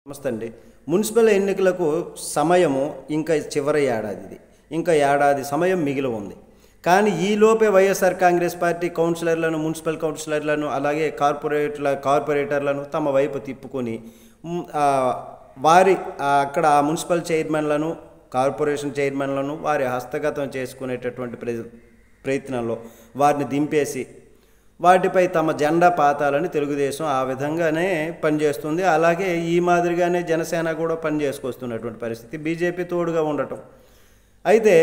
నమస్తే అండి. మున్సిపల్ ఎన్నికలకు సమయము ఇంకా చివరి ఏడాదిది. ఇంకా ఏడాది సమయం మిగిలి ఉంది. కానీ ఈలోపే వైఎస్ఆర్ కాంగ్రెస్ పార్టీ కౌన్సిలర్లను, మున్సిపల్ కౌన్సిలర్లను, అలాగే కార్పొరేటర్లను తమ వైపు తిప్పుకొని వారి అక్కడ మున్సిపల్ చైర్మన్లను, కార్పొరేషన్ చైర్మన్లను వారి హస్తగతం చేసుకునేటటువంటి ప్రయత్నంలో వారిని దింపేసి వాటిపై తమ జెండా పాతాలని తెలుగుదేశం ఆ విధంగానే పనిచేస్తుంది. అలాగే ఈ మాదిరిగానే జనసేన కూడా పనిచేసుకొస్తున్నటువంటి పరిస్థితి, బీజేపీ తోడుగా ఉండటం. అయితే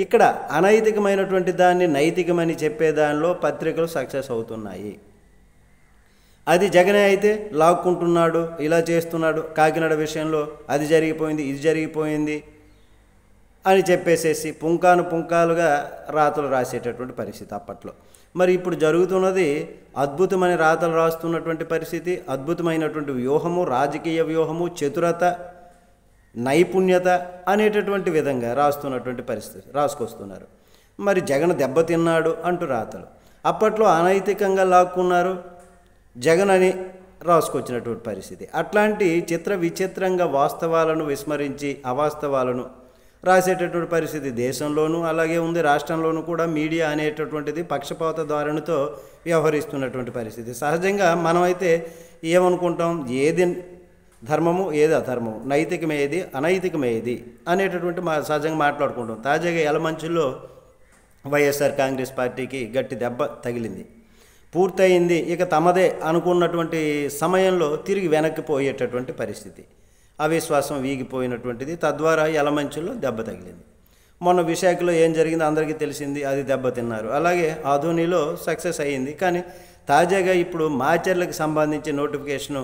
ఇక్కడ అనైతికమైనటువంటి దాన్ని నైతికమని చెప్పే దానిలో పత్రికలు సక్సెస్ అవుతున్నాయి. అది జగనే అయితే లాక్కుంటున్నాడు, ఇలా చేస్తున్నాడు, కాకినాడ విషయంలో అది జరిగిపోయింది, ఇది జరిగిపోయింది అని చెప్పేసేసి పుంకాలుగా రాతలు రాసేటటువంటి పరిస్థితి అప్పట్లో. మరి ఇప్పుడు జరుగుతున్నది అద్భుతమైన రాతలు రాస్తున్నటువంటి పరిస్థితి, అద్భుతమైనటువంటి వ్యూహము, రాజకీయ వ్యూహము, చతురత, నైపుణ్యత అనేటటువంటి విధంగా రాస్తున్నటువంటి పరిస్థితి రాసుకొస్తున్నారు. మరి జగన్ దెబ్బతిన్నాడు అంటూ రాతలు. అప్పట్లో అనైతికంగా లాక్కున్నారు జగన్ అని రాసుకొచ్చినటువంటి పరిస్థితి. అట్లాంటి విచిత్రంగా వాస్తవాలను విస్మరించి అవాస్తవాలను రాసేటటువంటి పరిస్థితి దేశంలోనూ అలాగే ఉంది, రాష్ట్రంలోనూ కూడా మీడియా అనేటటువంటిది పక్షపాత ధోరణితో వ్యవహరిస్తున్నటువంటి పరిస్థితి. సహజంగా మనమైతే ఏమనుకుంటాం, ఏది ధర్మము ఏది అధర్మము, నైతికమేది అనైతికమేది అనేటటువంటి సహజంగా మాట్లాడుకుంటాం. తాజాగా యలమంచిలో వైఎస్ఆర్ కాంగ్రెస్ పార్టీకి గట్టి దెబ్బ తగిలింది, పూర్తయింది, ఇక తమదే అనుకున్నటువంటి సమయంలో తిరిగి వెనక్కి పోయేటటువంటి పరిస్థితి, అవిశ్వాసం వీగిపోయినటువంటిది. తద్వారా యలమంచిలో దెబ్బ తగిలింది. మొన్న విశాఖలో ఏం జరిగిందో అందరికీ తెలిసింది, అది దెబ్బతిన్నారు. అలాగే ఆధోనిలో సక్సెస్ అయ్యింది. కానీ తాజాగా ఇప్పుడు మాచర్లకు సంబంధించి నోటిఫికేషను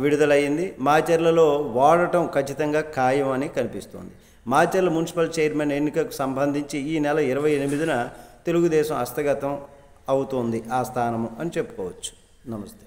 విడుదలయ్యింది. మాచర్లలో వాడటం ఖచ్చితంగా ఖాయం అని కనిపిస్తోంది. మాచర్ల మున్సిపల్ చైర్మన్ ఎన్నికకు సంబంధించి ఈ నెల 28న తెలుగుదేశం హస్తగతం అవుతోంది ఆ స్థానము అని చెప్పుకోవచ్చు. నమస్తే.